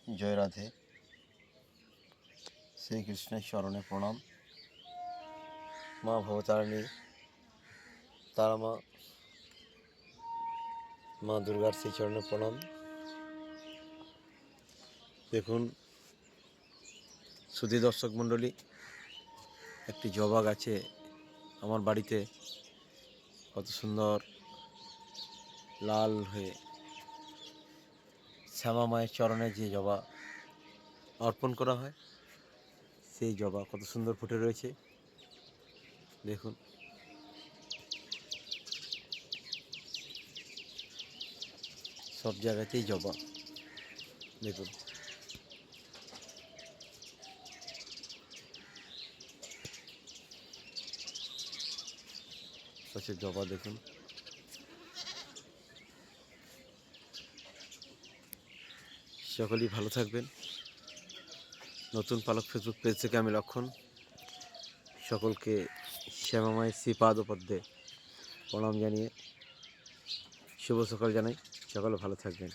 জয় রাধে। শ্রীকৃষ্ণের চরণে প্রণাম। মা ভবতারিণী তারা মা দুর্গার সেই চরণে প্রণাম। দেখুন সুধী দর্শক মণ্ডলী, একটি জবা গাছে আমার বাড়িতে কত সুন্দর লাল হয়ে শ্যামা মায়ের চরণে যে জবা অর্পণ করা হয়, সেই জবা কত সুন্দর ফুটে রয়েছে। দেখুন সব জায়গাতেই জবা। দেখুন গাছের জবা দেখুন। সকলেই ভালো থাকবেন। নতুন পালক ফেসবুক পেজ থেকে আমি লক্ষণ সকলকে শ্যামা মায়ের শ্রীপাদপদ্মে প্রণাম জানিয়ে শুভ সকাল জানাই। সকলে ভালো থাকবেন।